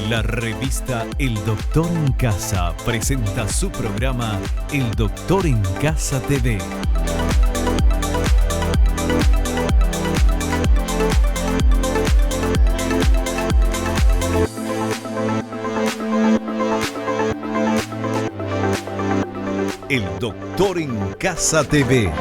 La revista El Doctor en Casa presenta su programa El Doctor en Casa TV. El Doctor en Casa TV.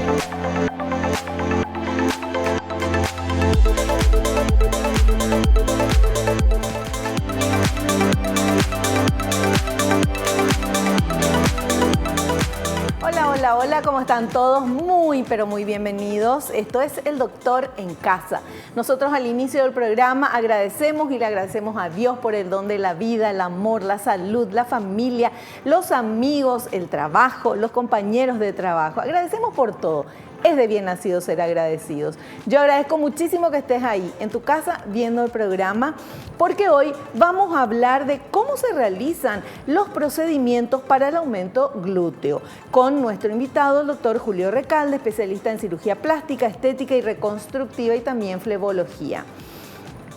Hola, ¿cómo están todos? Muy, pero muy bienvenidos. Esto es El Doctor en Casa. Nosotros al inicio del programa agradecemos y le agradecemos a Dios por el don de la vida, el amor, la salud, la familia, los amigos, el trabajo, los compañeros de trabajo. Agradecemos por todo. Es de bien nacido ser agradecidos. Yo agradezco muchísimo que estés ahí, en tu casa, viendo el programa, porque hoy vamos a hablar de cómo se realizan los procedimientos para el aumento glúteo, con nuestro invitado, el doctor Julio Recalde, especialista en cirugía plástica, estética y reconstructiva y también flebología.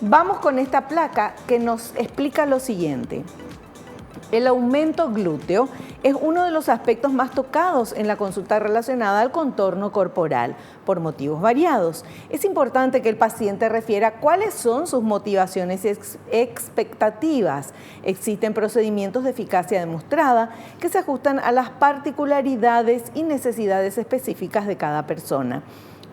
Vamos con esta placa que nos explica lo siguiente. El aumento glúteo es uno de los aspectos más tocados en la consulta relacionada al contorno corporal, por motivos variados. Es importante que el paciente refiera cuáles son sus motivaciones y expectativas. Existen procedimientos de eficacia demostrada que se ajustan a las particularidades y necesidades específicas de cada persona.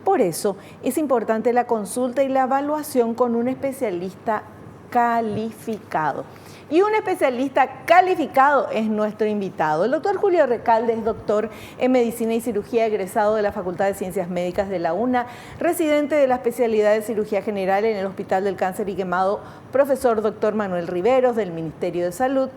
Por eso, es importante la consulta y la evaluación con un especialista calificado. Y un especialista calificado es nuestro invitado. El doctor Julio Recalde es doctor en Medicina y Cirugía, egresado de la Facultad de Ciencias Médicas de la UNA, residente de la especialidad de Cirugía General en el Hospital del Cáncer y Quemado, profesor doctor Manuel Riveros del Ministerio de Salud,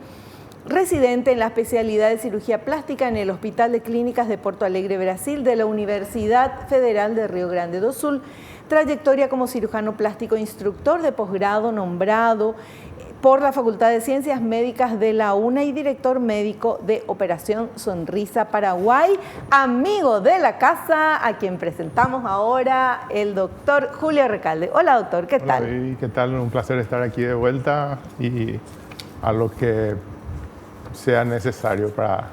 residente en la especialidad de Cirugía Plástica en el Hospital de Clínicas de Porto Alegre, Brasil, de la Universidad Federal de Río Grande do Sul, trayectoria como cirujano plástico instructor de posgrado nombrado por la Facultad de Ciencias Médicas de la UNA y director médico de Operación Sonrisa Paraguay, amigo de la casa, a quien presentamos ahora, el doctor Julio Recalde. Hola, doctor, ¿qué tal? Hola, ¿qué tal? Un placer estar aquí de vuelta y a lo que sea necesario para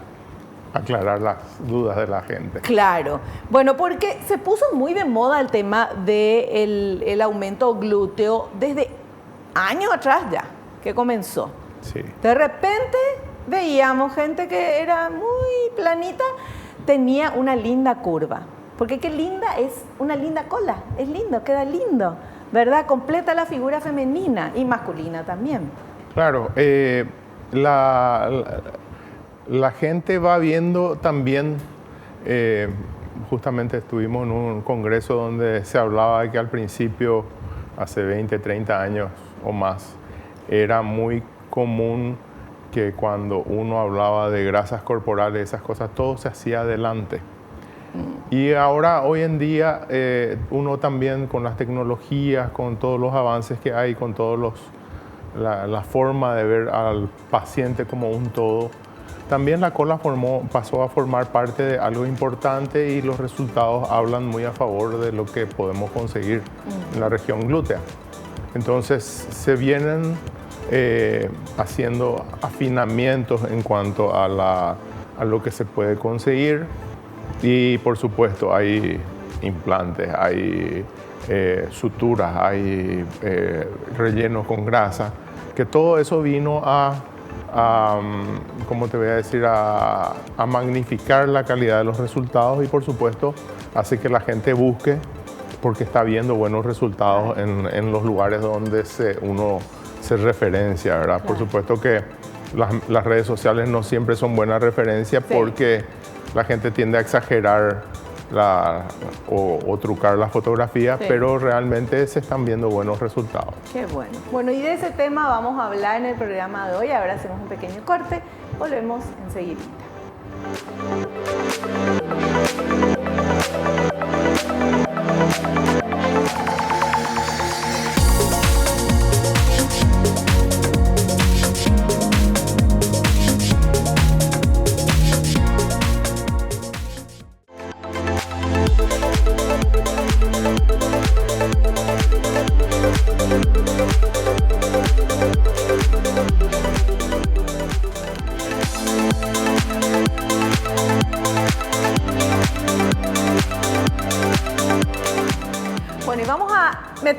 aclarar las dudas de la gente. Claro. Bueno, porque se puso muy de moda el tema del aumento glúteo desde años atrás ya, que comenzó. Sí. De repente veíamos gente que era muy planita, tenía una linda curva. Porque qué linda es una linda cola, es lindo, queda lindo, ¿verdad? Completa la figura femenina y masculina también. Claro, la gente va viendo también, justamente estuvimos en un congreso donde se hablaba de que al principio, hace 20, 30 años o más, era muy común que cuando uno hablaba de grasas corporales, esas cosas, todo se hacía adelante. Y ahora, hoy en día, uno también con las tecnologías, con todos los avances que hay, con todos la forma de ver al paciente como un todo, también la cola pasó a formar parte de algo importante y los resultados hablan muy a favor de lo que podemos conseguir en la región glútea. Entonces se vienen haciendo afinamientos en cuanto a lo que se puede conseguir y por supuesto hay implantes, hay suturas, hay rellenos con grasa, que todo eso vino ¿cómo te voy a decir? A magnificar la calidad de los resultados y por supuesto hace que la gente busque porque está viendo buenos resultados en los lugares donde uno se referencia, ¿verdad? Claro. Por supuesto que las redes sociales no siempre son buena referencia porque la gente tiende a exagerar o trucar la fotografía, pero realmente se están viendo buenos resultados. Qué bueno. Bueno, y de ese tema vamos a hablar en el programa de hoy. Ahora hacemos un pequeño corte. Volvemos enseguida.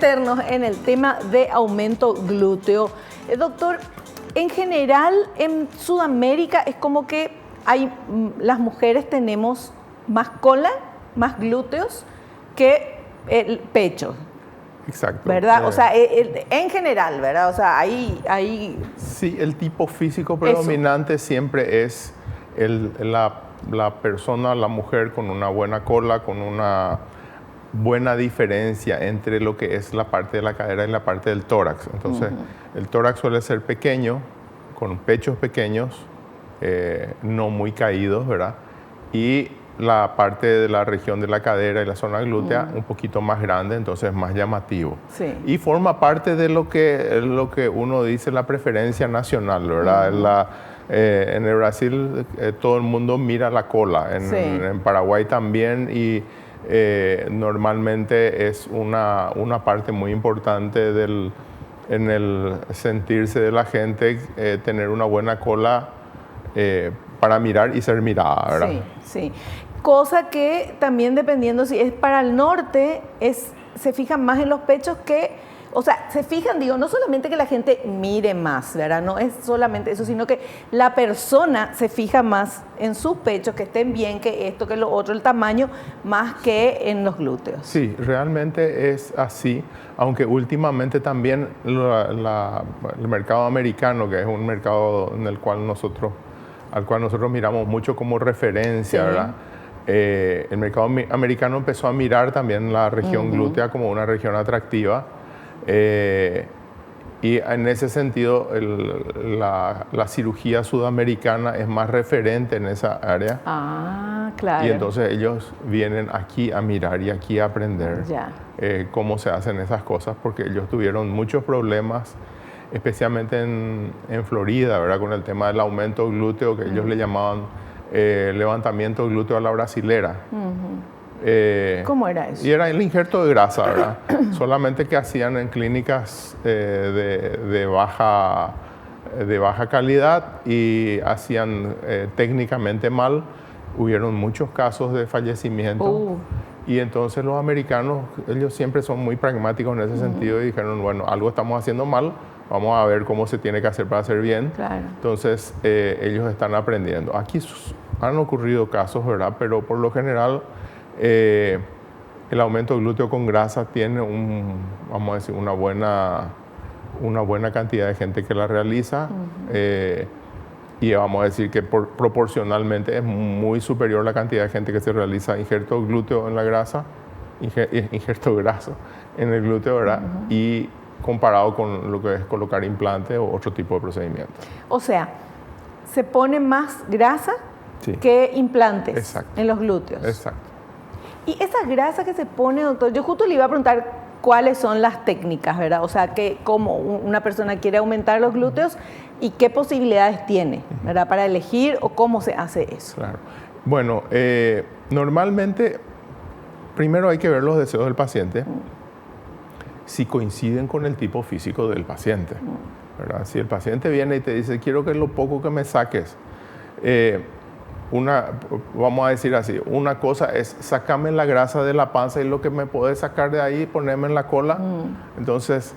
meternos en el tema de aumento glúteo. Doctor, en general en Sudamérica es como que las mujeres tenemos más cola, más glúteos que el pecho. Exacto. ¿Verdad? O sea, en general, ¿verdad? O sea, ahí... Sí, el tipo físico predominante siempre es la persona, la mujer con una buena cola, con una buena diferencia entre lo que es la parte de la cadera y la parte del tórax. Entonces, el tórax suele ser pequeño, con pechos pequeños, no muy caídos, ¿verdad? Y la parte de la región de la cadera y la zona glútea un poquito más grande, entonces más llamativo. Sí. Y forma parte de lo que uno dice la preferencia nacional, ¿verdad? En el Brasil todo el mundo mira la cola, en Paraguay también, y normalmente es una parte muy importante en el sentirse de la gente, tener una buena cola para mirar y ser mirada, ¿verdad? Sí, sí. Cosa que también dependiendo si es para el norte, se fijan más en los pechos o sea, se fijan, digo, no solamente que la gente mire más, ¿verdad? No es solamente eso, sino que la persona se fija más en sus pechos, que estén bien, que esto, que lo otro, el tamaño, más que en los glúteos. Sí, realmente es así, aunque últimamente también el mercado americano, que es un mercado al cual nosotros miramos mucho como referencia, ¿verdad? El mercado americano empezó a mirar también la región glútea como una región atractiva. Y en ese sentido la cirugía sudamericana es más referente en esa área. Ah, claro. Y entonces ellos vienen aquí a mirar y aquí a aprender cómo se hacen esas cosas, porque ellos tuvieron muchos problemas, especialmente en Florida, ¿verdad? Con el tema del aumento glúteo, que ellos le llamaban levantamiento glúteo a la brasilera. ¿Cómo era eso? Y era el injerto de grasa, ¿verdad? Solamente que hacían en clínicas de baja calidad y hacían técnicamente mal. Hubieron muchos casos de fallecimiento. Y entonces los americanos, ellos siempre son muy pragmáticos en ese sentido y dijeron, bueno, algo estamos haciendo mal, vamos a ver cómo se tiene que hacer para hacer bien. Claro. Entonces ellos están aprendiendo. Aquí han ocurrido casos, ¿verdad? Pero por lo general el aumento glúteo con grasa tiene vamos a decir, una buena cantidad de gente que la realiza. Y vamos a decir que proporcionalmente es muy superior la cantidad de gente que se realiza injerto glúteo en la grasa, injerto graso en el glúteo, ¿verdad? Y comparado con lo que es colocar implante o otro tipo de procedimiento. O sea, se pone más grasa que implantes en los glúteos. Exacto. Y esa grasa que se pone, doctor, yo justo le iba a preguntar cuáles son las técnicas, ¿verdad? O sea, cómo una persona quiere aumentar los glúteos y qué posibilidades tiene, ¿verdad? Para elegir o cómo se hace eso. Claro. Bueno, normalmente primero hay que ver los deseos del paciente, si coinciden con el tipo físico del paciente, ¿verdad? Si el paciente viene y te dice, quiero que lo poco que me saques, vamos a decir así, una cosa es sacarme la grasa de la panza y lo que me puede sacar de ahí, ponerme en la cola. Entonces,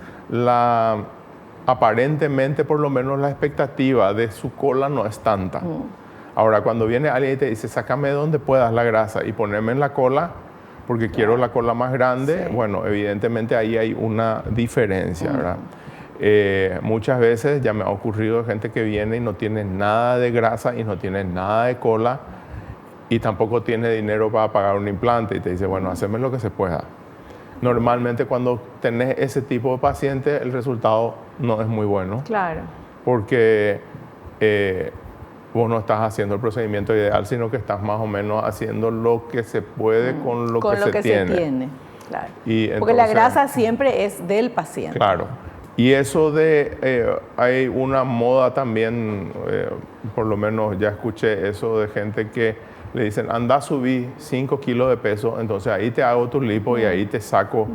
aparentemente, por lo menos la expectativa de su cola no es tanta. Ahora, cuando viene alguien y te dice, sácame donde puedas la grasa y ponerme en la cola, porque quiero la cola más grande, bueno, evidentemente ahí hay una diferencia, ¿verdad? Muchas veces ya me ha ocurrido gente que viene y no tiene nada de grasa y no tiene nada de cola y tampoco tiene dinero para pagar un implante y te dice, bueno, haceme lo que se pueda. Normalmente cuando tenés ese tipo de paciente el resultado no es muy bueno. Claro. Porque vos no estás haciendo el procedimiento ideal, sino que estás más o menos haciendo lo que se puede con lo que se tiene. Claro. Porque la grasa siempre es del paciente. Claro. Y eso hay una moda también, por lo menos ya escuché eso de gente que le dicen, anda a subir 5 kilos de peso, entonces ahí te hago tu lipo y ahí te saco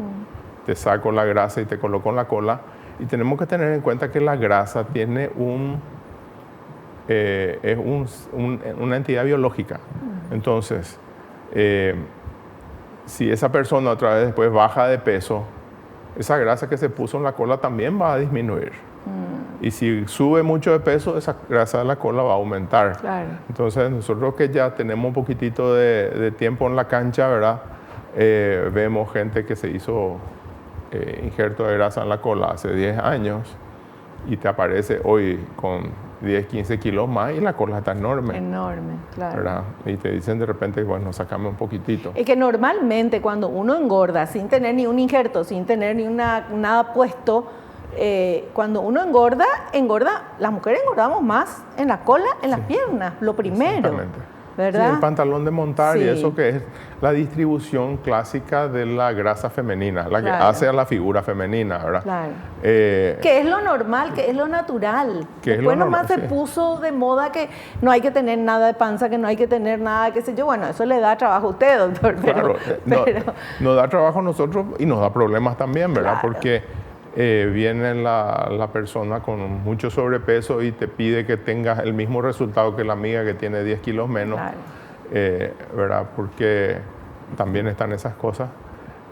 la grasa y te coloco en la cola. Y tenemos que tener en cuenta que la grasa tiene es una entidad biológica. Entonces, si esa persona otra vez después baja de peso, esa grasa que se puso en la cola también va a disminuir. Y si sube mucho de peso, esa grasa de la cola va a aumentar. Claro. Entonces, nosotros que ya tenemos un poquitito de tiempo en la cancha, ¿verdad? Vemos gente que se hizo injerto de grasa en la cola hace 10 años y te aparece hoy con 10, 15 kilos más y la cola está enorme. Enorme, claro. ¿Verdad? Y te dicen de repente, bueno, sacame un poquitito. Es que normalmente cuando uno engorda sin tener ni un injerto, sin tener ni nada puesto, cuando uno engorda, las mujeres engordamos más en la cola, en las piernas, lo primero. Exactamente. ¿Verdad? Sí, el pantalón de montar Sí. y eso que es la distribución clásica de la grasa femenina, la que Claro. hace a la figura femenina, ¿verdad? Claro. Eh, Que es lo normal, que es lo natural. Que es Después lo nomás normal, se sí. puso de moda que no hay que tener nada de panza, que no hay que tener nada, qué sé yo. Bueno, eso le da trabajo a usted, doctor. Claro, nos da trabajo a nosotros y nos da problemas también, ¿verdad? Claro. Porque viene la persona con mucho sobrepeso y te pide que tengas el mismo resultado que la amiga que tiene 10 kilos menos, Claro. ¿verdad? Porque también están esas cosas.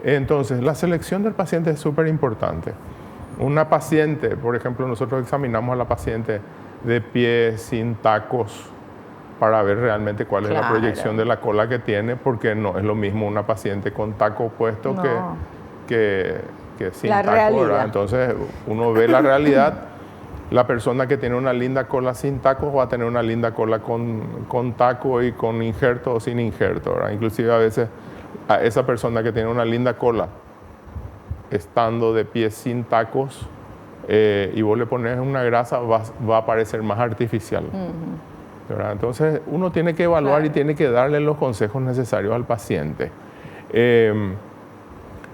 Entonces, la selección del paciente es súper importante. Una paciente, por ejemplo, nosotros examinamos a la paciente de pie, sin tacos, para ver realmente cuál es la Claro. proyección de la cola que tiene, porque no es lo mismo una paciente con taco puesto No. que sin La taco, realidad. ¿verdad? Entonces uno ve la realidad. La persona que tiene una linda cola sin tacos va a tener una linda cola con taco y con injerto o sin injerto, ¿verdad? Inclusive a veces a esa persona que tiene una linda cola estando de pie sin tacos y vos le pones una grasa, va a parecer más artificial. ¿Verdad? Entonces uno tiene que evaluar Claro. y tiene que darle los consejos necesarios al paciente.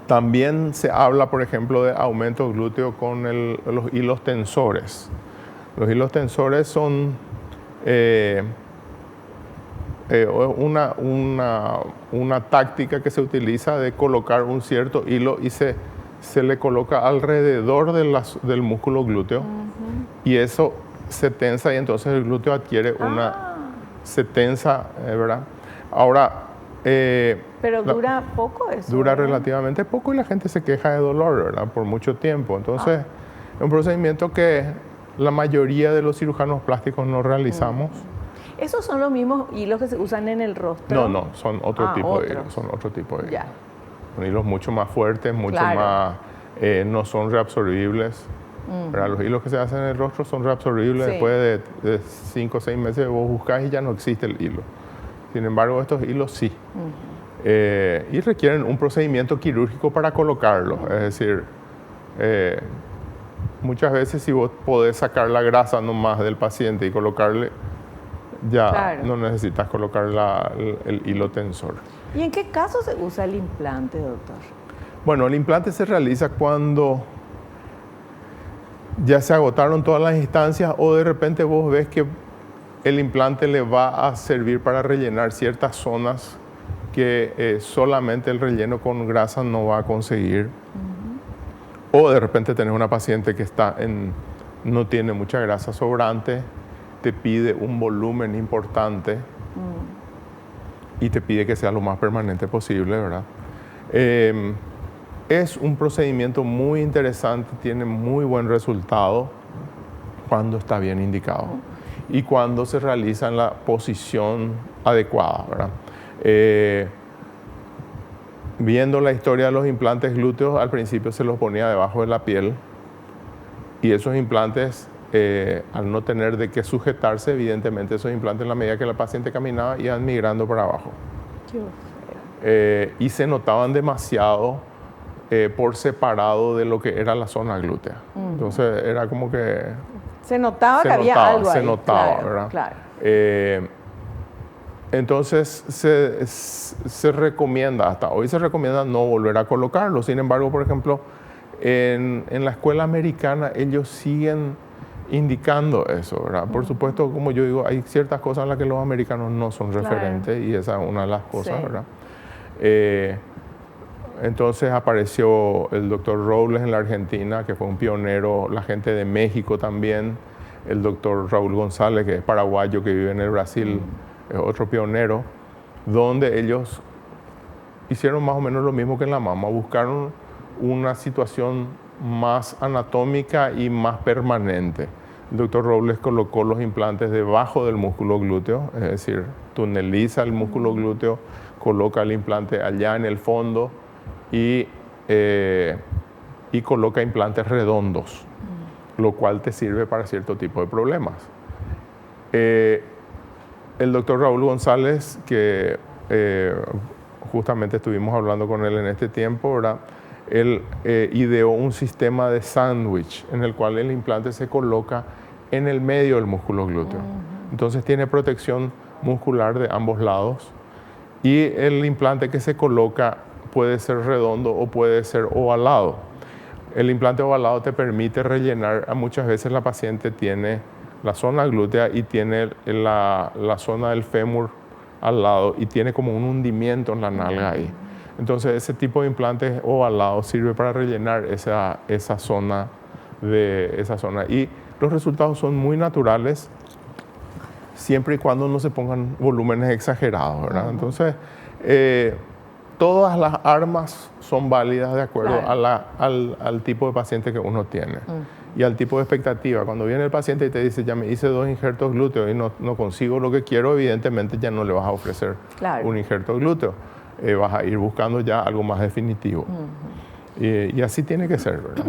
También se habla, por ejemplo, de aumento glúteo con los hilos tensores. Los hilos tensores son una táctica que se utiliza de colocar un cierto hilo y se le coloca alrededor del músculo glúteo y eso se tensa y entonces el glúteo adquiere se tensa, ¿verdad? Ahora, Pero dura poco eso. dura ¿verdad? relativamente poco y la gente se queja de dolor, ¿verdad? Por mucho tiempo. Entonces, es un procedimiento que la mayoría de los cirujanos plásticos no realizamos. ¿Esos son los mismos hilos que se usan en el rostro? No, son otro tipo de otros. hilos. Son otro tipo de hilos. Ya. Son hilos mucho más fuertes, mucho Claro. más... no son reabsorbibles. ¿Verdad? Los hilos que se hacen en el rostro son reabsorbibles. Sí. Después de 5 o 6 meses vos buscás y ya no existe el hilo. Sin embargo, estos hilos sí. Y requieren un procedimiento quirúrgico para colocarlos. Es decir, muchas veces si vos podés sacar la grasa nomás del paciente y colocarle, ya Claro. no necesitas colocar el hilo tensor. ¿Y en qué caso se usa el implante, doctor? Bueno, el implante se realiza cuando ya se agotaron todas las instancias o de repente vos ves que el implante le va a servir para rellenar ciertas zonas que solamente el relleno con grasa no va a conseguir. O de repente tenés una paciente que no tiene mucha grasa sobrante, te pide un volumen importante y te pide que sea lo más permanente posible, ¿verdad? Es un procedimiento muy interesante, tiene muy buen resultado cuando está bien indicado y cuando se realiza en la posición adecuada, ¿verdad? Viendo la historia de los implantes glúteos, al principio se los ponía debajo de la piel y esos implantes, al no tener de qué sujetarse, evidentemente esos implantes en la medida que la paciente caminaba iban migrando para abajo. Y se notaban demasiado por separado de lo que era la zona glútea. Entonces era como que... Se notaba que había notaba, algo ahí. se notaba, Claro, ¿verdad? Claro. Entonces se recomienda, hasta hoy se recomienda no volver a colocarlo. Sin embargo, por ejemplo, en la escuela americana ellos siguen indicando eso, ¿verdad? Por supuesto, como yo digo, hay ciertas cosas en las que los americanos no son referentes y esa es una de las cosas, Sí. ¿verdad? Entonces apareció el doctor Robles en la Argentina, que fue un pionero, la gente de México también, el doctor Raúl González, que es paraguayo, que vive en el Brasil, es otro pionero, donde ellos hicieron más o menos lo mismo que en la mama, buscaron una situación más anatómica y más permanente. El doctor Robles colocó los implantes debajo del músculo glúteo, es decir, tuneliza el músculo glúteo, coloca el implante allá en el fondo y coloca implantes redondos, lo cual te sirve para cierto tipo de problemas. El doctor Raúl González, que justamente estuvimos hablando con él en este tiempo, ¿verdad? Él ideó un sistema de sándwich en el cual el implante se coloca en el medio del músculo glúteo. Entonces tiene protección muscular de ambos lados y el implante que se coloca puede ser redondo o puede ser ovalado. El implante ovalado te permite rellenar, muchas veces la paciente tiene la zona glútea y tiene la zona del fémur al lado y tiene como un hundimiento en la nalga ahí. Entonces ese tipo de implantes ovalados sirve para rellenar esa zona. Y los resultados son muy naturales siempre y cuando no se pongan volúmenes exagerados, ¿verdad? Entonces todas las armas son válidas de acuerdo al tipo de paciente que uno tiene y al tipo de expectativa. Cuando viene el paciente y te dice, ya me hice 2 injertos glúteos y no consigo lo que quiero, evidentemente ya no le vas a ofrecer un injerto glúteo. Vas a ir buscando ya algo más definitivo. Y así tiene que ser, ¿verdad?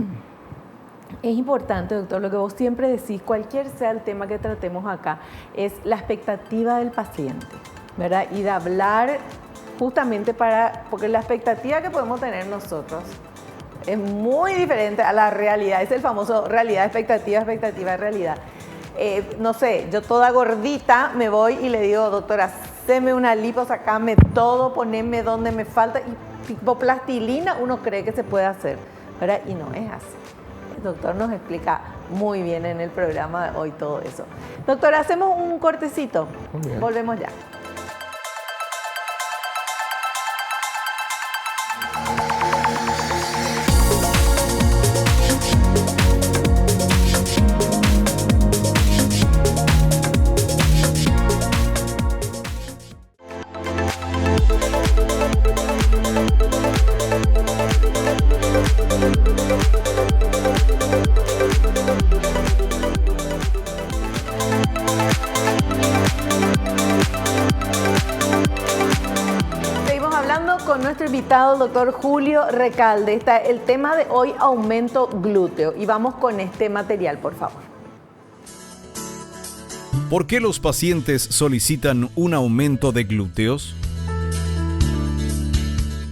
Es importante, doctor, lo que vos siempre decís, cualquier sea el tema que tratemos acá, es la expectativa del paciente, ¿verdad? Y de hablar justamente porque la expectativa que podemos tener nosotros es muy diferente a la realidad. Es el famoso realidad, expectativa, realidad. No sé, yo toda gordita me voy y le digo, doctora, haceme una lipo, sacame todo, poneme donde me falta. Y tipo plastilina uno cree que se puede hacer, ¿verdad? Y no es así. El doctor nos explica muy bien en el programa de hoy todo eso. Doctora, hacemos un cortecito. Volvemos ya. Invitado, doctor Julio Recalde. Está el tema de hoy, aumento glúteo. Y vamos con este material, por favor. ¿Por qué los pacientes solicitan un aumento de glúteos?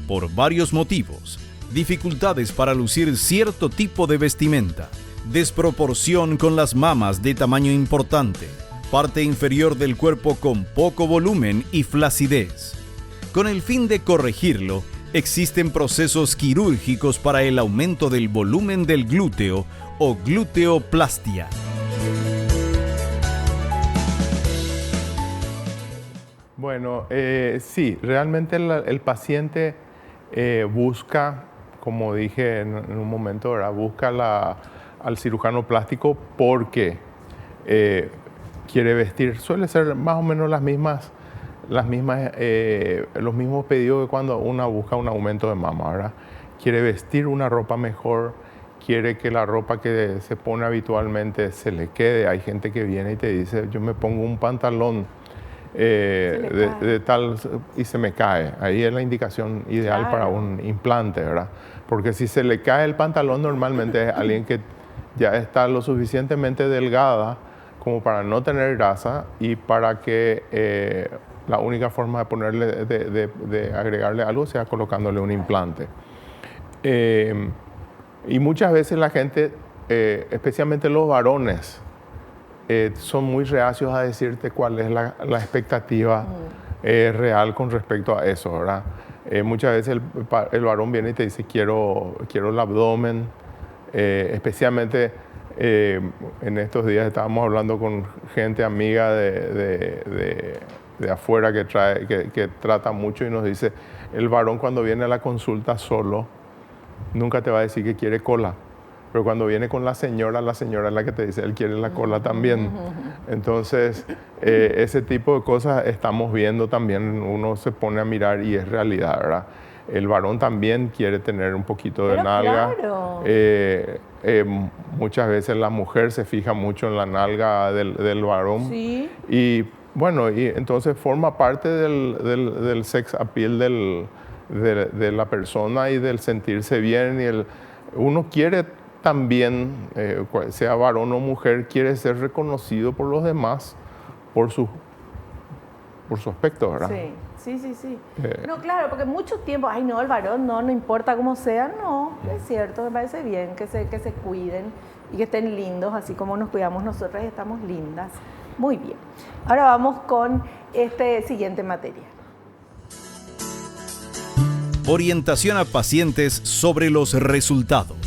Por varios motivos. Dificultades para lucir cierto tipo de vestimenta. Desproporción con las mamas de tamaño importante. Parte inferior del cuerpo con poco volumen y flacidez. Con el fin de corregirlo, existen procesos quirúrgicos para el aumento del volumen del glúteo o gluteoplastia. Bueno, sí, realmente el paciente busca, como dije en un momento, ¿verdad? Busca al cirujano plástico porque quiere vestir. Suele ser más o menos los mismos pedidos que cuando uno busca un aumento de mama, ¿verdad? Quiere vestir una ropa mejor, quiere que la ropa que se pone habitualmente se le quede. Hay gente que viene y te dice, yo me pongo un pantalón de tal y se me cae. Ahí es la indicación ideal para un implante, ¿verdad? Porque si se le cae el pantalón, normalmente es alguien que ya está lo suficientemente delgada como para no tener grasa y para que la única forma de ponerle, de agregarle algo sea colocándole un implante. Y muchas veces la gente, especialmente los varones, son muy reacios a decirte cuál es la expectativa real con respecto a eso, ¿verdad? Muchas veces el varón viene y te dice quiero el abdomen, especialmente en estos días estábamos hablando con gente amiga de afuera que trata mucho y nos dice, el varón cuando viene a la consulta solo nunca te va a decir que quiere cola, pero cuando viene con la señora es la que te dice, él quiere la cola también. Entonces, ese tipo de cosas estamos viendo también, uno se pone a mirar y es realidad, ¿verdad? El varón también quiere tener un poquito de Pero nalga. claro. Muchas veces la mujer se fija mucho en la nalga del varón. Sí. Y bueno, y entonces forma parte del sex appeal de la persona y del sentirse bien. Uno quiere también, sea varón o mujer, quiere ser reconocido por los demás por su aspecto, ¿verdad? Sí. No, claro, porque mucho tiempo, ay no, el varón no importa cómo sea, no, es cierto, me parece bien que se cuiden y que estén lindos, así como nos cuidamos nosotras y estamos lindas. Muy bien. Ahora vamos con este siguiente material. Orientación a pacientes sobre los resultados.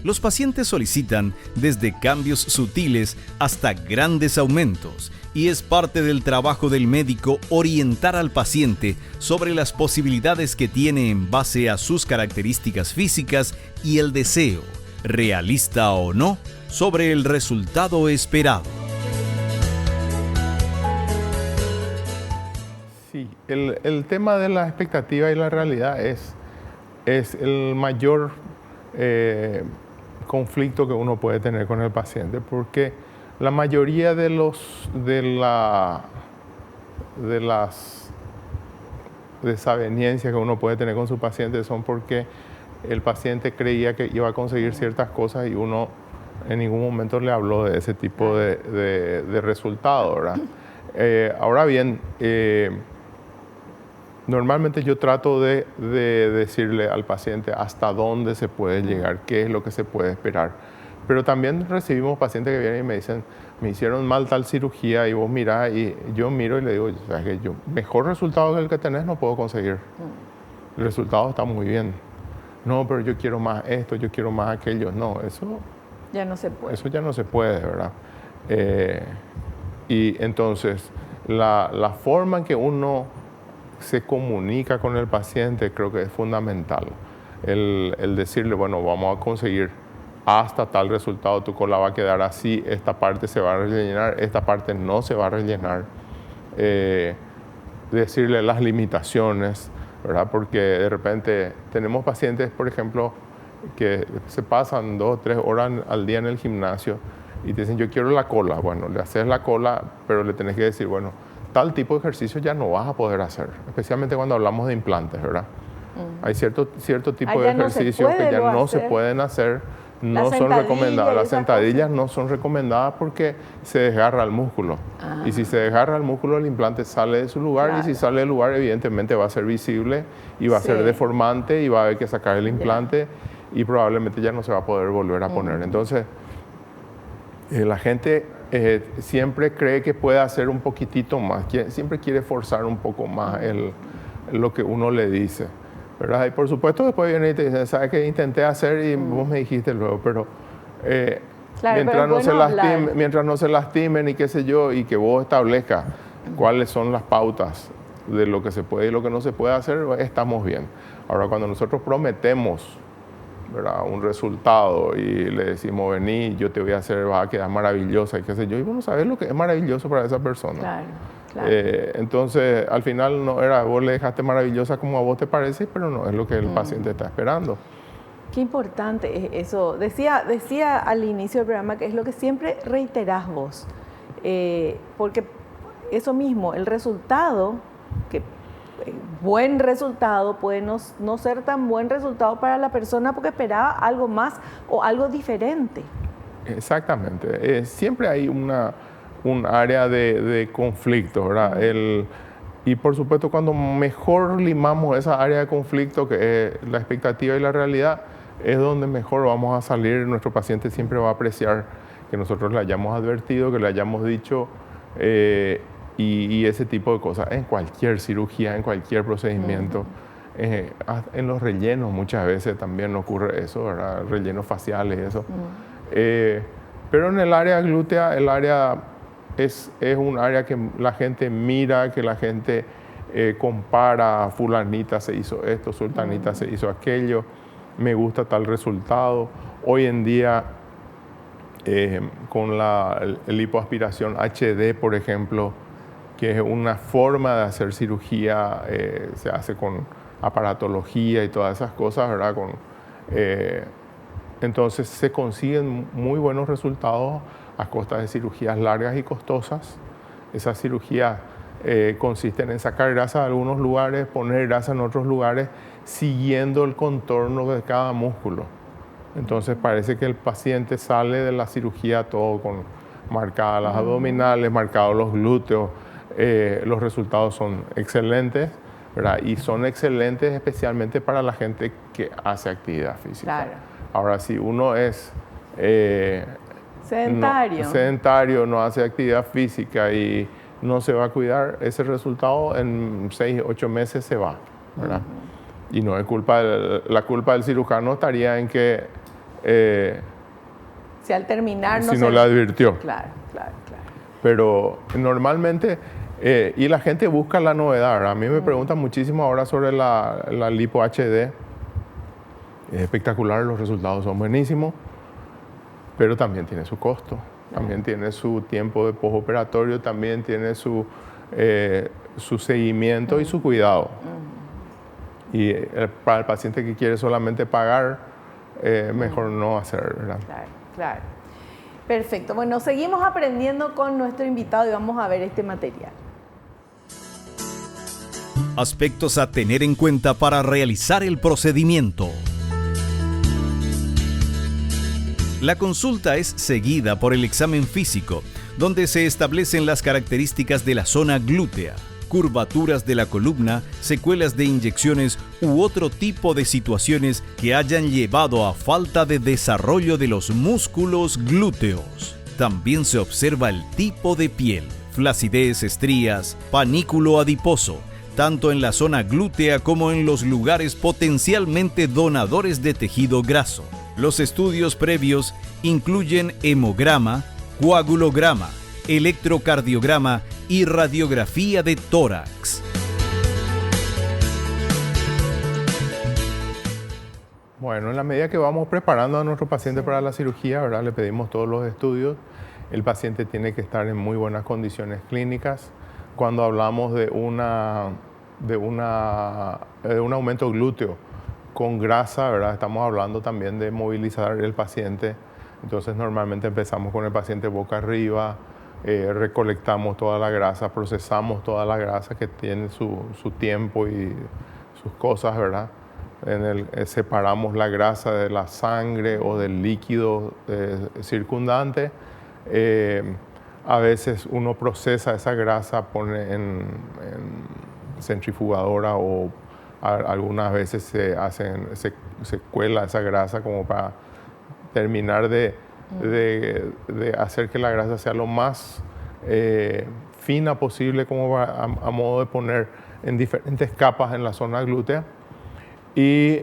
Los pacientes solicitan desde cambios sutiles hasta grandes aumentos y es parte del trabajo del médico orientar al paciente sobre las posibilidades que tiene en base a sus características físicas y el deseo, realista o no, sobre el resultado esperado. Sí, el tema de la expectativa y la realidad es el mayor conflicto que uno puede tener con el paciente, porque la mayoría de las desavenencias que uno puede tener con su paciente son porque el paciente creía que iba a conseguir ciertas cosas y uno en ningún momento le habló de ese tipo de resultado, ¿verdad? Ahora bien, normalmente yo trato de decirle al paciente hasta dónde se puede llegar, qué es lo que se puede esperar. Pero también recibimos pacientes que vienen y me dicen, me hicieron mal tal cirugía y vos mirás, y yo miro y le digo, ¿sabes qué? Yo mejor resultado que el que tenés no puedo conseguir. El resultado está muy bien. No, pero yo quiero más esto, yo quiero más aquello. No, eso ya no se puede. Eso ya no se puede, ¿verdad? Y entonces, la forma en que uno se comunica con el paciente creo que es fundamental. El decirle, bueno, vamos a conseguir hasta tal resultado, tu cola va a quedar así, esta parte se va a rellenar, esta parte no se va a rellenar. Decirle las limitaciones, ¿verdad? Porque de repente tenemos pacientes, por ejemplo, que se pasan 2 o 3 horas al día en el gimnasio y te dicen, yo quiero la cola. Bueno, le haces la cola, pero le tenés que decir, bueno, tal tipo de ejercicio ya no vas a poder hacer, especialmente cuando hablamos de implantes, ¿verdad? Hay cierto tipo de ejercicios que ya no se pueden hacer, no son recomendadas. Las sentadillas no son recomendadas porque se desgarra el músculo. Y si se desgarra el músculo, el implante sale de su lugar, y si sale del lugar, evidentemente va a ser visible y va a ser deformante y va a haber que sacar el implante y probablemente ya no se va a poder volver a poner. Entonces, la gente siempre cree que puede hacer un poquitito más, siempre quiere forzar un poco más lo que uno le dice, ¿verdad? Y por supuesto después viene y te dice, ¿sabes qué? Intenté hacer y vos me dijiste luego, pero, mientras no se lastimen y qué sé yo, y que vos establezcas cuáles son las pautas de lo que se puede y lo que no se puede hacer, estamos bien. Ahora, cuando nosotros prometemos, ¿verdad?, un resultado y le decimos, vení, yo te voy a hacer, vas a quedar maravillosa y qué sé yo, y vos no sabés lo que es maravilloso para esa persona. Claro. Entonces, al final no era, vos le dejaste maravillosa como a vos te parece, pero no es lo que el paciente está esperando. Qué importante es eso. Decía al inicio del programa que es lo que siempre reiterás vos, porque eso mismo, el resultado, que buen resultado puede no ser tan buen resultado para la persona porque esperaba algo más o algo diferente. Exactamente. Siempre hay un área de conflicto, ¿verdad? Y por supuesto, cuando mejor limamos esa área de conflicto, que es la expectativa y la realidad, es donde mejor vamos a salir. Nuestro paciente siempre va a apreciar que nosotros le hayamos advertido, que le hayamos dicho, y ese tipo de cosas. En cualquier cirugía, en cualquier procedimiento, en los rellenos muchas veces también ocurre eso, ¿verdad? Rellenos faciales y eso. Pero en el área glútea, el área es un área que la gente mira, que la gente compara, fulanita se hizo esto, sultanita se hizo aquello, me gusta tal resultado. Hoy en día, con la lipoaspiración HD, por ejemplo, que es una forma de hacer cirugía, se hace con aparatología y todas esas cosas, ¿verdad? Entonces se consiguen muy buenos resultados a costa de cirugías largas y costosas. Esas cirugías consisten en sacar grasa de algunos lugares, poner grasa en otros lugares, siguiendo el contorno de cada músculo. Entonces parece que el paciente sale de la cirugía todo con marcadas las abdominales, marcados los glúteos. Los resultados son excelentes, ¿verdad? Y son excelentes especialmente para la gente que hace actividad física. Claro. Ahora, si uno es sedentario, no hace actividad física y no se va a cuidar, ese resultado en 6, 8 meses se va, ¿verdad? Y no es la culpa del cirujano estaría en que si al terminar no le advirtió. Claro. Pero normalmente, y la gente busca la novedad, ¿verdad? A mí me preguntan muchísimo ahora sobre la lipo HD. Es espectacular, los resultados son buenísimos, pero también tiene su costo, también tiene su tiempo de postoperatorio, también tiene su seguimiento y su cuidado. Y para el paciente que quiere solamente pagar, mejor no hacer, ¿verdad? Claro. Perfecto. Bueno, seguimos aprendiendo con nuestro invitado y vamos a ver este material. Aspectos a tener en cuenta para realizar el procedimiento. La consulta es seguida por el examen físico, donde se establecen las características de la zona glútea, curvaturas de la columna, secuelas de inyecciones u otro tipo de situaciones que hayan llevado a falta de desarrollo de los músculos glúteos. También se observa el tipo de piel, flacidez, estrías, panículo adiposo, tanto en la zona glútea como en los lugares potencialmente donadores de tejido graso. Los estudios previos incluyen hemograma, coagulograma, electrocardiograma y radiografía de tórax. Bueno, en la medida que vamos preparando a nuestro paciente para la cirugía, ¿verdad? Le pedimos todos los estudios. El paciente tiene que estar en muy buenas condiciones clínicas. Cuando hablamos de un aumento glúteo con grasa, ¿verdad? Estamos hablando también de movilizar el paciente. Entonces normalmente empezamos con el paciente boca arriba, recolectamos toda la grasa, procesamos toda la grasa que tiene su tiempo y sus cosas, ¿verdad? Separamos la grasa de la sangre o del líquido circundante. A veces uno procesa esa grasa, pone en centrifugadora o algunas veces se cuela esa grasa como para terminar de hacer que la grasa sea lo más fina posible, como a modo de poner en diferentes capas en la zona glútea. Y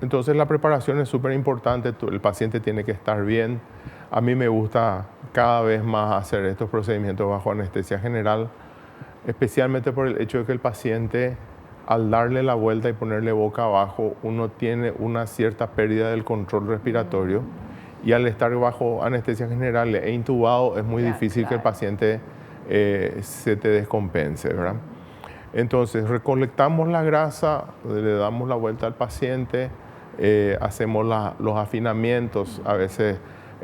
entonces la preparación es súper importante, el paciente tiene que estar bien. A mí me gusta cada vez más hacer estos procedimientos bajo anestesia general, especialmente por el hecho de que el paciente, al darle la vuelta y ponerle boca abajo, uno tiene una cierta pérdida del control respiratorio, y al estar bajo anestesia general e intubado es muy difícil que el paciente se te descompense, ¿verdad? Entonces recolectamos la grasa, le damos la vuelta al paciente, hacemos los afinamientos. A veces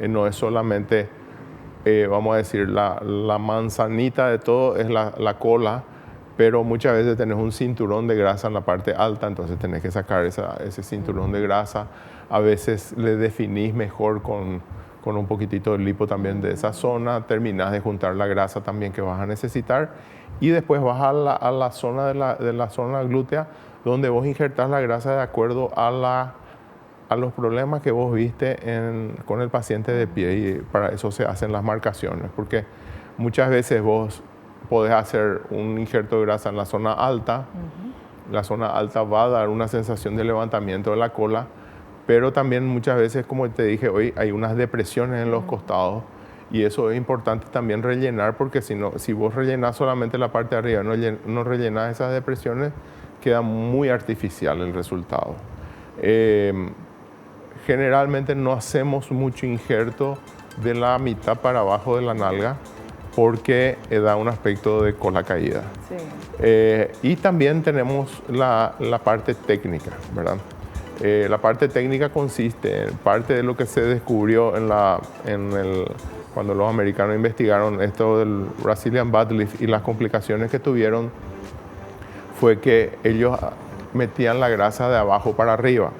no es solamente, vamos a decir, la manzanita de todo, es la cola, pero muchas veces tenés un cinturón de grasa en la parte alta, entonces tenés que sacar ese cinturón de grasa. A veces le definís mejor con un poquitito de lipo también de esa zona, terminás de juntar la grasa también que vas a necesitar, y después vas a la zona de la zona glútea, donde vos injertás la grasa de acuerdo a los problemas que vos viste con el paciente de pie, y para eso se hacen las marcaciones, porque muchas veces vos podés hacer un injerto de grasa en la zona alta. La zona alta va a dar una sensación de levantamiento de la cola, pero también muchas veces, como te dije hoy, hay unas depresiones en los costados, y eso es importante también rellenar, porque si vos rellenás solamente la parte de arriba, no rellenás esas depresiones, queda muy artificial el resultado. Generalmente no hacemos mucho injerto de la mitad para abajo de la nalga, porque da un aspecto de cola caída. Sí. Y también tenemos la parte técnica, ¿verdad? La parte técnica consiste en parte de lo que se descubrió cuando los americanos investigaron esto del Brazilian butt lift y las complicaciones que tuvieron, fue que ellos metían la grasa de abajo para arriba,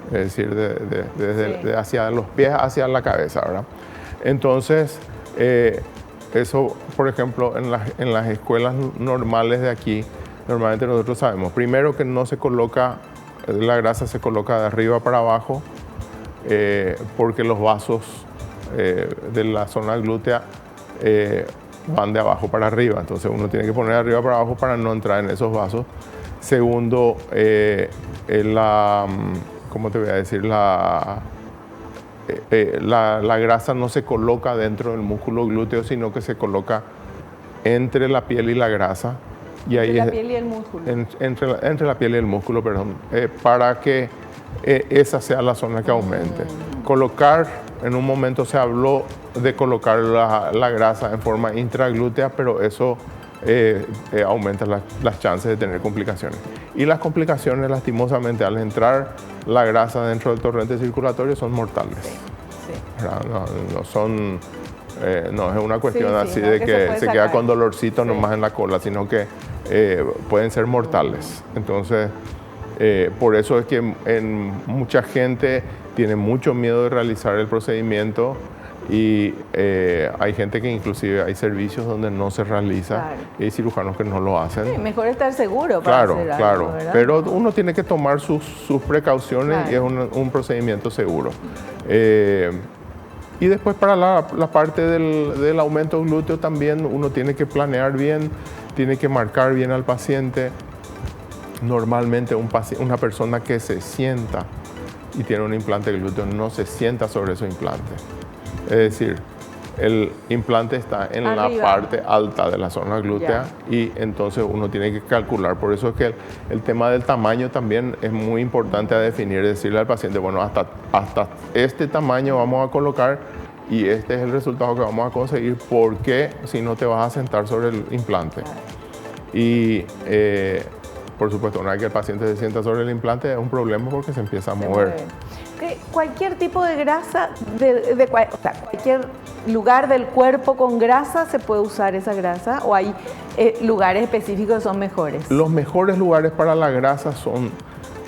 es decir, de hacia los pies hacia la cabeza, ¿verdad? Entonces, eso, por ejemplo, en las escuelas normales de aquí, normalmente nosotros sabemos, primero que no se coloca, la grasa se coloca de arriba para abajo, porque los vasos de la zona glútea van de abajo para arriba, entonces uno tiene que poner de arriba para abajo para no entrar en esos vasos. Segundo, ¿cómo te voy a decir? La grasa no se coloca dentro del músculo glúteo, sino que se coloca entre la piel y la grasa. Y ahí entre la piel y el músculo. Entre la piel y el músculo, perdón, para que esa sea la zona que aumente. Colocar, en un momento se habló de colocar la grasa en forma intraglútea, pero eso aumenta las chances de tener complicaciones. Y las complicaciones, lastimosamente, al entrar la grasa dentro del torrente circulatorio, son mortales. Sí. No es una cuestión así de que se queda con dolorcito nomás en la cola, sino que pueden ser mortales. Entonces, por eso es que mucha gente tiene mucho miedo de realizar el procedimiento y hay gente que inclusive hay servicios donde no se realiza, claro, y hay cirujanos que no lo hacen. Sí, mejor estar seguro para hacer algo, claro, ¿verdad? Pero uno tiene que tomar sus precauciones, claro, y es un procedimiento seguro. Y después para la parte del aumento glúteo también uno tiene que planear bien, tiene que marcar bien al paciente. Normalmente una persona que se sienta y tiene un implante glúteo no se sienta sobre su implante. Es decir, el implante está en arriba, la parte alta de la zona glútea, y entonces uno tiene que calcular. Por eso es que el tema del tamaño también es muy importante a definir, decirle al paciente, bueno, hasta este tamaño vamos a colocar y este es el resultado que vamos a conseguir, porque si no te vas a sentar sobre el implante. Y por supuesto, una vez que el paciente se sienta sobre el implante es un problema porque se empieza a mover. Cualquier tipo de grasa, cualquier lugar del cuerpo con grasa, ¿se puede usar esa grasa? ¿O hay lugares específicos que son mejores? Los mejores lugares para la grasa son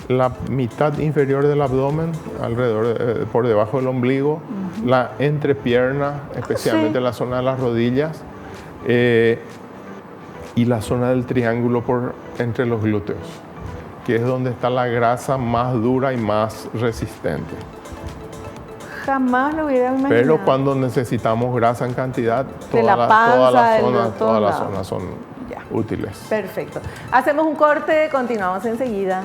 la mitad inferior del abdomen, alrededor, por debajo del ombligo, la entrepierna, especialmente la zona de las rodillas, y la zona del triángulo entre los glúteos, que es donde está la grasa más dura y más resistente. Jamás lo hubiera imaginado. Pero cuando necesitamos grasa en cantidad, todas las zonas son útiles. Perfecto. Hacemos un corte, continuamos enseguida.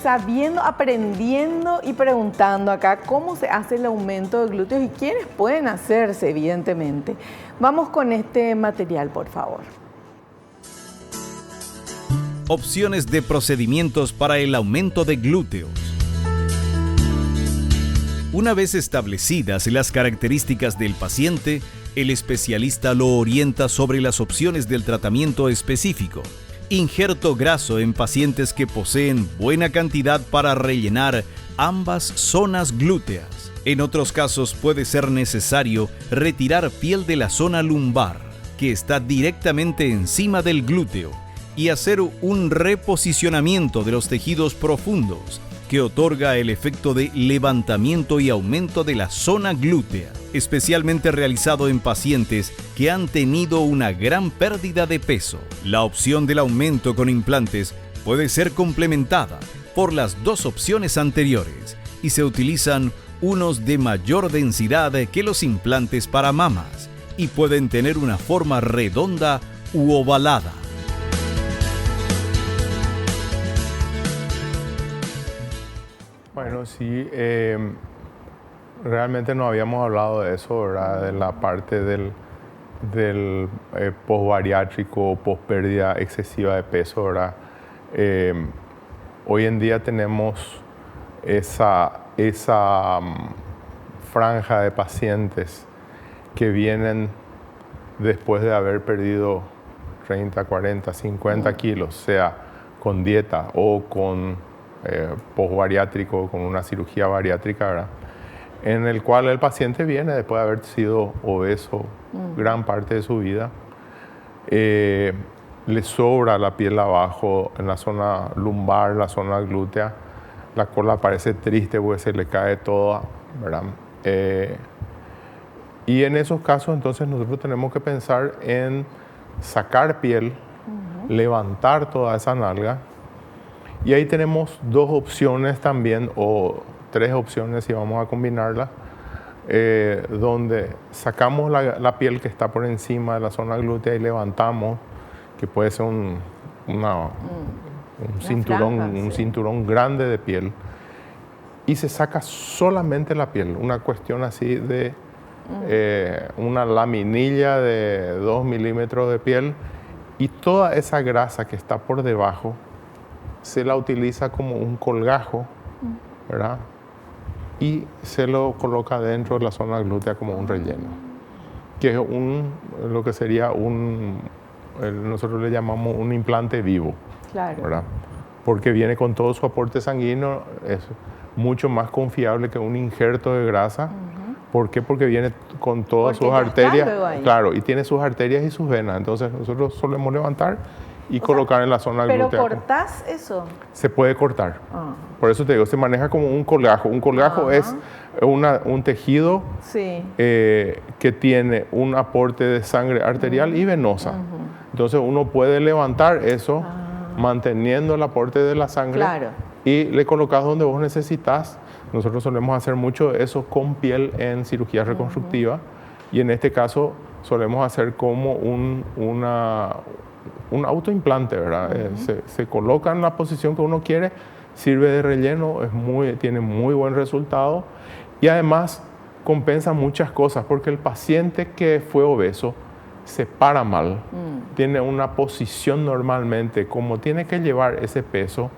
Sabiendo, aprendiendo y preguntando acá cómo se hace el aumento de glúteos y quiénes pueden hacerse, evidentemente. Vamos con este material, por favor. Opciones de procedimientos para el aumento de glúteos. Una vez establecidas las características del paciente, el especialista lo orienta sobre las opciones del tratamiento específico. Injerto graso en pacientes que poseen buena cantidad para rellenar ambas zonas glúteas. En otros casos puede ser necesario retirar piel de la zona lumbar, que está directamente encima del glúteo, y hacer un reposicionamiento de los tejidos profundos, que otorga el efecto de levantamiento y aumento de la zona glútea, especialmente realizado en pacientes que han tenido una gran pérdida de peso. La opción del aumento con implantes puede ser complementada por las dos opciones anteriores y se utilizan unos de mayor densidad que los implantes para mamas y pueden tener una forma redonda u ovalada. Bueno, sí, realmente no habíamos hablado de eso, ¿verdad? De la parte del posbariátrico o pospérdida excesiva de peso, ¿verdad? Hoy en día tenemos esa franja de pacientes que vienen después de haber perdido 30, 40, 50 kilos, sea con dieta o con posbariátrico, con una cirugía bariátrica, ¿verdad? En el cual el paciente viene después de haber sido obeso gran parte de su vida. Le sobra la piel abajo, en la zona lumbar, la zona glútea. La cola parece triste porque se le cae toda, ¿verdad? Y en esos casos, entonces, nosotros tenemos que pensar en sacar piel, levantar toda esa nalga. Y ahí tenemos dos opciones también, o tres opciones si vamos a combinarlas, donde sacamos la piel que está por encima de la zona glútea y levantamos, que puede ser un cinturón, franja, un cinturón grande de piel, y se saca solamente la piel, una cuestión así de una laminilla de 2 milímetros de piel, y toda esa grasa que está por debajo se la utiliza como un colgajo, ¿verdad? Y se lo coloca dentro de la zona glútea como un relleno, que es lo que sería nosotros le llamamos un implante vivo, claro, ¿verdad? Porque viene con todo su aporte sanguíneo, es mucho más confiable que un injerto de grasa. ¿Por qué? Porque viene con todas sus arterias, claro, y tiene sus arterias y sus venas. Entonces nosotros solemos levantar y colocar en la zona glútea. ¿Pero cortás eso? Se puede cortar. Por eso te digo, se maneja como un colgajo. Un colgajo es un tejido que tiene un aporte de sangre arterial y venosa. Entonces uno puede levantar eso manteniendo el aporte de la sangre, claro, y le colocas donde vos necesitas. Nosotros solemos hacer mucho eso con piel en cirugía reconstructiva, y en este caso solemos hacer como un autoimplante, ¿verdad? Se coloca en la posición que uno quiere, sirve de relleno, tiene muy buen resultado, y además compensa muchas cosas, porque el paciente que fue obeso se para mal, tiene una posición normalmente, como tiene que llevar ese peso,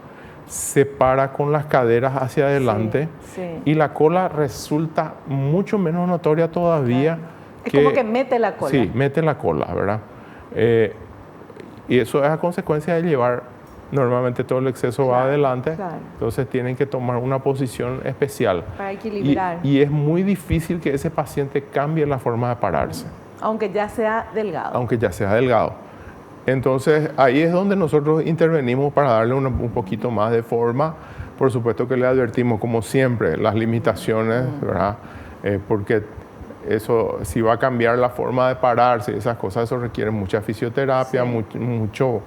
se para con las caderas hacia adelante, y la cola resulta mucho menos notoria todavía. Claro. Es como que mete la cola. Sí, mete la cola, ¿verdad? Y eso es a consecuencia de llevar, normalmente todo el exceso va adelante, claro, entonces tienen que tomar una posición especial. Para equilibrar. Y es muy difícil que ese paciente cambie la forma de pararse. Aunque ya sea delgado. Aunque ya sea delgado. Entonces, ahí es donde nosotros intervenimos para darle un poquito más de forma. Por supuesto que le advertimos, como siempre, las limitaciones, ¿verdad? Porque eso, si va a cambiar la forma de pararse, esas cosas, eso requiere mucha fisioterapia, mucho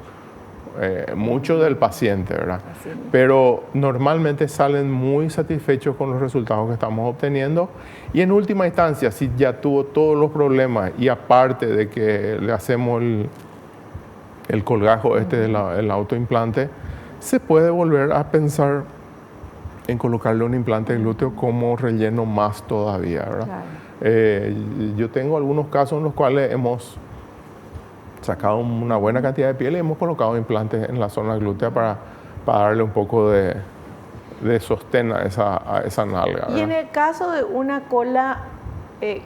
del paciente, ¿verdad? Pero normalmente salen muy satisfechos con los resultados que estamos obteniendo. Y en última instancia, si ya tuvo todos los problemas y aparte de que le hacemos el colgajo del autoimplante, se puede volver a pensar en colocarle un implante glúteo como relleno más todavía, ¿verdad? Claro. Yo tengo algunos casos en los cuales hemos sacado una buena cantidad de piel y hemos colocado implantes en la zona glútea para darle un poco de sostén a esa nalga, ¿verdad? Y en el caso de una cola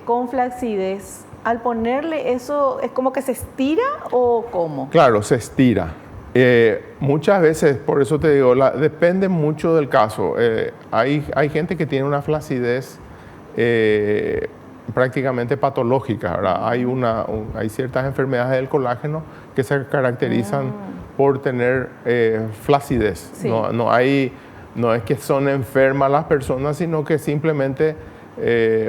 con flacidez, al ponerle eso, ¿es como que se estira o cómo? Claro, se estira. Muchas veces, por eso te digo, depende mucho del caso. Hay gente que tiene una flacidez prácticamente patológica, ¿verdad? Hay ciertas enfermedades del colágeno que se caracterizan por tener flacidez. Sí. No es que son enfermas las personas, sino que simplemente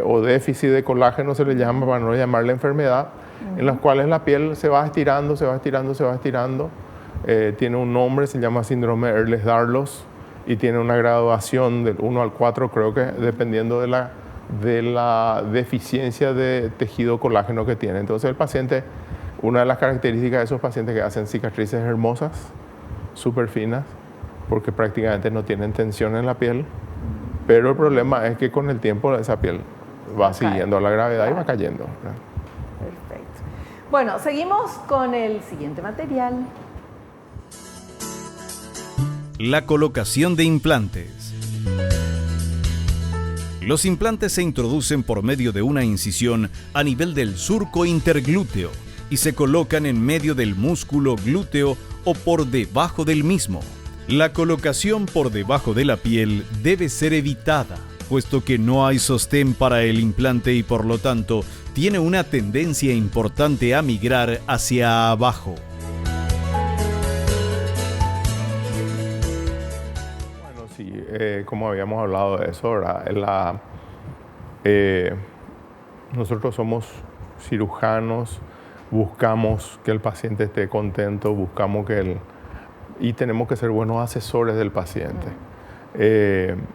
o déficit de colágeno se le llama, para no llamarle enfermedad, en las cuales la piel se va estirando, se va estirando, se va estirando. Tiene un nombre, se llama síndrome Ehlers-Danlos, y tiene una graduación del 1 al 4, creo que dependiendo de la deficiencia de tejido colágeno que tiene. Entonces el paciente, una de las características de esos pacientes que hacen cicatrices hermosas, súper finas, porque prácticamente no tienen tensión en la piel, pero el problema es que con el tiempo esa piel va siguiendo la gravedad y va cayendo. Perfecto. Bueno, seguimos con el siguiente material. La colocación de implantes. Los implantes se introducen por medio de una incisión a nivel del surco interglúteo y se colocan en medio del músculo glúteo o por debajo del mismo. La colocación por debajo de la piel debe ser evitada, puesto que no hay sostén para el implante y por lo tanto tiene una tendencia importante a migrar hacia abajo. Bueno, sí, como habíamos hablado de eso, ¿verdad? Nosotros somos cirujanos, buscamos que el paciente esté contento, y tenemos que ser buenos asesores del paciente.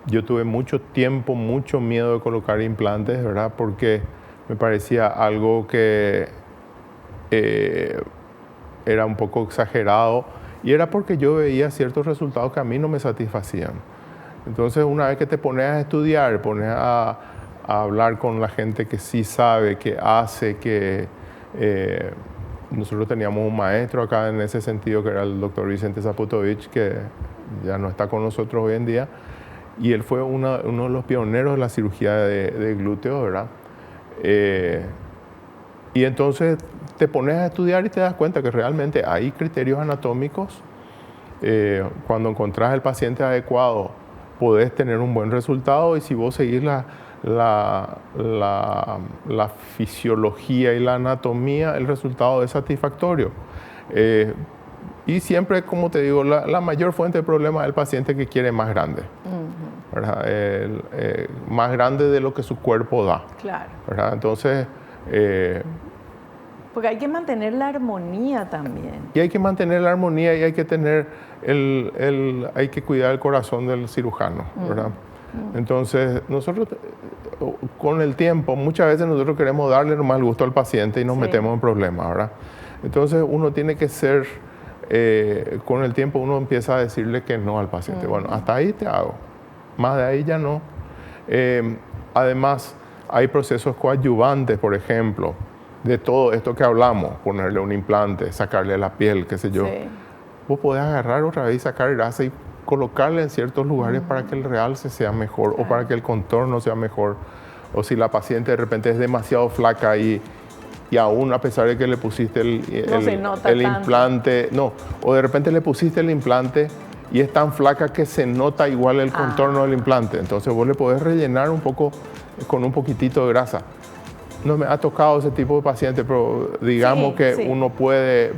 Yo tuve mucho tiempo, mucho miedo de colocar implantes, ¿verdad? Porque me parecía algo que era un poco exagerado y era porque yo veía ciertos resultados que a mí no me satisfacían. Entonces, una vez que te pones a estudiar, pones a hablar con la gente que sí sabe, que hace, nosotros teníamos un maestro acá en ese sentido, que era el doctor Vicente Zaputovich, que ya no está con nosotros hoy en día, y él fue uno de los pioneros de la cirugía de glúteos, ¿verdad? Y entonces te pones a estudiar y te das cuenta que realmente hay criterios anatómicos. Cuando encontrás el paciente adecuado, podés tener un buen resultado, y si vos seguís la fisiología y la anatomía, el resultado es satisfactorio. Y siempre, como te digo, la mayor fuente de problema es el paciente que quiere más grande, ¿verdad? Más grande de lo que su cuerpo da. Claro. ¿Verdad? Entonces... porque hay que mantener la armonía también. Y hay que mantener la armonía y hay que tener hay que cuidar el corazón del cirujano, ¿verdad? Entonces, nosotros con el tiempo, muchas veces nosotros queremos darle nomás el gusto al paciente y nos metemos en problemas, ¿verdad? Entonces, uno tiene que ser, con el tiempo uno empieza a decirle que no al paciente. Bueno, hasta ahí te hago, más de ahí ya no. Además, hay procesos coadyuvantes, por ejemplo, de todo esto que hablamos, ponerle un implante, sacarle la piel, qué sé yo. Sí. Vos podés agarrar otra vez y sacar grasa y colocarle en ciertos lugares para que el realce sea mejor, o para que el contorno sea mejor. O si la paciente de repente es demasiado flaca y aún a pesar de que le pusiste el implante, o de repente le pusiste el implante y es tan flaca que se nota igual el contorno del implante. Entonces vos le podés rellenar un poco con un poquitito de grasa. No me ha tocado ese tipo de paciente, pero digamos uno puede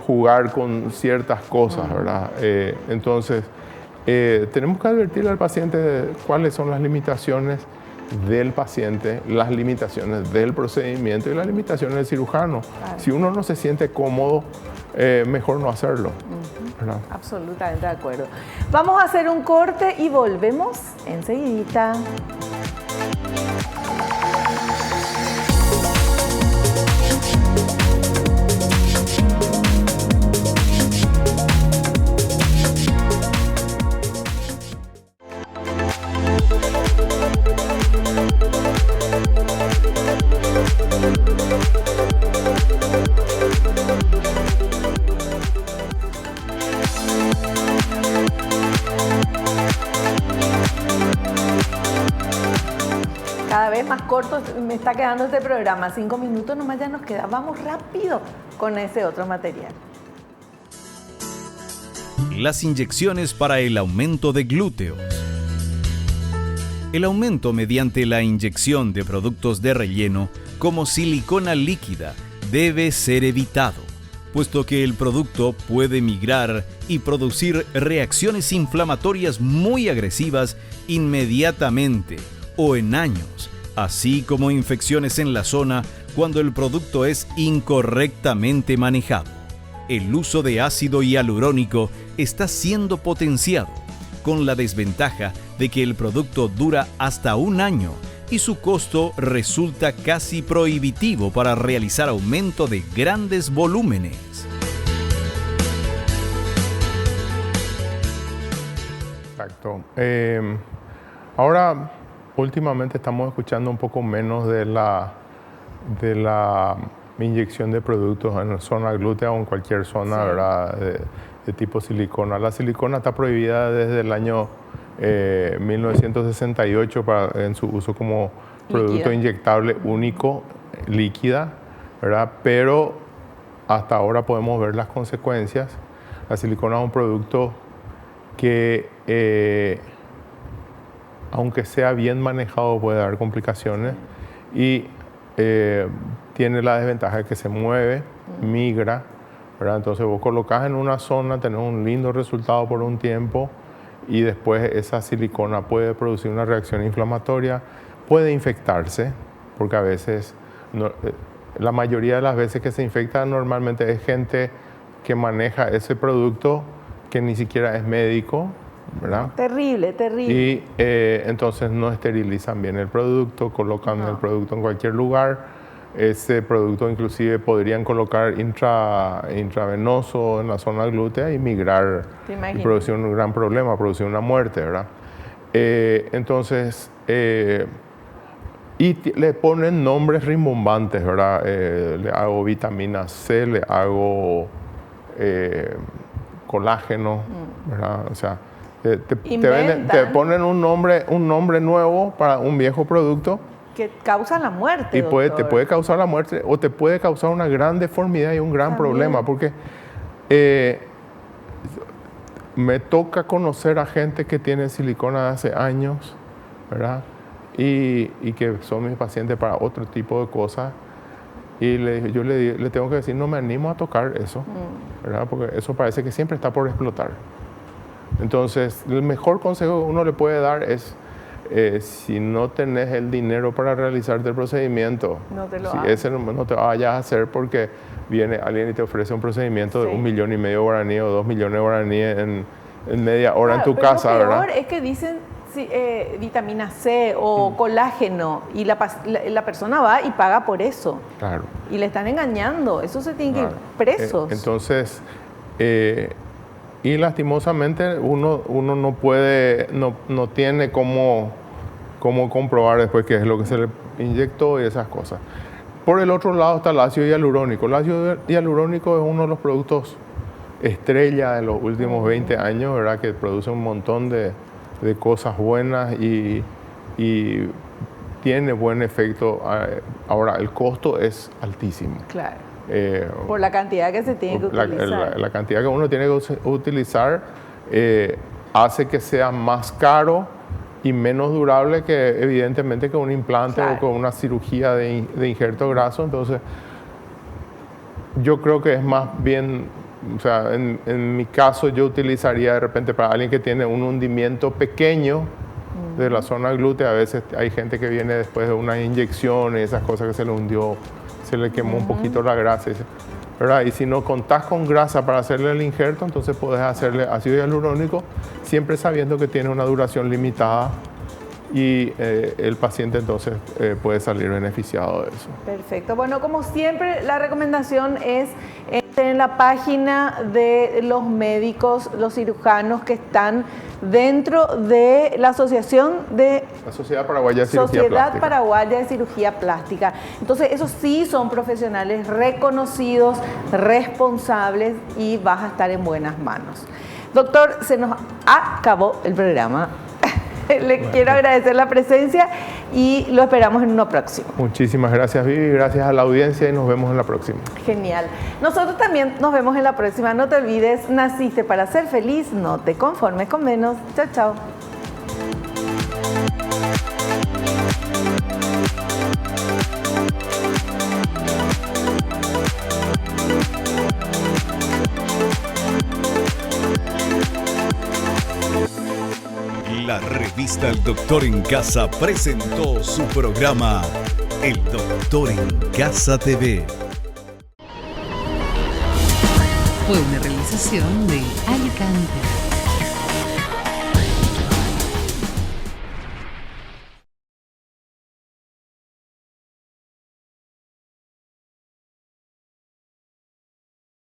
jugar con ciertas cosas, ¿verdad? Entonces, tenemos que advertirle al paciente de cuáles son las limitaciones del paciente, las limitaciones del procedimiento y las limitaciones del cirujano. Claro. Si uno no se siente cómodo, mejor no hacerlo. ¿Verdad? Absolutamente de acuerdo. Vamos a hacer un corte y volvemos enseguidita. Cada vez más corto me está quedando este programa. 5 minutos nomás ya nos queda. Vamos rápido con ese otro material. Las inyecciones para el aumento de glúteos. El aumento mediante la inyección de productos de relleno como silicona líquida debe ser evitado, puesto que el producto puede migrar y producir reacciones inflamatorias muy agresivas inmediatamente o en años, así como infecciones en la zona cuando el producto es incorrectamente manejado. El uso de ácido hialurónico está siendo potenciado, con la desventaja de que el producto dura hasta un año y su costo resulta casi prohibitivo para realizar aumento de grandes volúmenes. Exacto. Ahora, últimamente estamos escuchando un poco menos de la inyección de productos en la zona glútea o en cualquier zona, sí, ¿verdad? De tipo silicona. La silicona está prohibida desde el año 1968 en su uso como producto inyectable único, líquida, ¿verdad? Pero hasta ahora podemos ver las consecuencias. La silicona es un producto que, aunque sea bien manejado, puede dar complicaciones y tiene la desventaja de que se mueve, migra, ¿verdad? Entonces vos colocás en una zona, tenés un lindo resultado por un tiempo y después esa silicona puede producir una reacción inflamatoria, puede infectarse, porque a veces, la mayoría de las veces que se infecta normalmente es gente que maneja ese producto que ni siquiera es médico, ¿verdad? Terrible, terrible. Y entonces no esterilizan bien el producto, colocan el producto en cualquier lugar. Ese producto inclusive podrían colocar intravenoso en la zona glútea y migrar y producir un gran problema, producir una muerte, ¿verdad? Entonces, y le ponen nombres rimbombantes, ¿verdad? Le hago vitamina C, le hago colágeno, ¿verdad? O sea, te ponen un nombre nuevo para un viejo producto que causa la muerte. Y te puede causar la muerte o te puede causar una gran deformidad y un gran problema, porque me toca conocer a gente que tiene silicona de hace años, ¿verdad? Y que son mis pacientes para otro tipo de cosas. Y yo le tengo que decir, no me animo a tocar eso, ¿verdad? Porque eso parece que siempre está por explotar. Entonces, el mejor consejo que uno le puede dar es, si no tenés el dinero para realizarte el procedimiento, no te vayas a hacer, porque viene alguien y te ofrece un procedimiento de 1,5 millones guaraní o 2 millones guaraní en media hora en tu casa, lo peor, ¿verdad? Es que dicen vitamina C o colágeno y la persona va y paga por eso. Claro. Y le están engañando. Eso se tiene que ir presos. Entonces, y lastimosamente uno no puede, no tiene cómo comprobar después qué es lo que se le inyectó y esas cosas. Por el otro lado está el ácido hialurónico. El ácido hialurónico es uno de los productos estrella de los últimos 20 años, ¿verdad? Que produce un montón de cosas buenas y tiene buen efecto. Ahora, el costo es altísimo. Claro. Por la cantidad que se tiene que utilizar. La cantidad que uno tiene que utilizar hace que sea más caro y menos durable que, evidentemente, que un implante, claro, o con una cirugía de injerto graso. Entonces, yo creo que es más bien, o sea, en mi caso yo utilizaría de repente para alguien que tiene un hundimiento pequeño de la zona glútea. A veces hay gente que viene después de una inyección y esas cosas que se le hundió, se le quemó un poquito la grasa, ¿verdad? Y si no contás con grasa para hacerle el injerto, entonces podés hacerle ácido hialurónico, siempre sabiendo que tiene una duración limitada y el paciente entonces puede salir beneficiado de eso. Perfecto. Bueno, como siempre, la recomendación es en la página de los médicos, los cirujanos que están dentro de la Asociación de... La Sociedad Paraguaya de Cirugía Plástica. Sociedad Paraguaya de Cirugía Plástica. Entonces, esos sí son profesionales reconocidos, responsables y vas a estar en buenas manos. Doctor, se nos acabó el programa. Quiero agradecer la presencia y lo esperamos en uno próximo. Muchísimas gracias, Vivi, gracias a la audiencia y nos vemos en la próxima. Genial. Nosotros también nos vemos en la próxima. No te olvides, naciste para ser feliz, no te conformes con menos. Chao, chao. La revista El Doctor en Casa presentó su programa El Doctor en Casa TV. fue una realización de Ali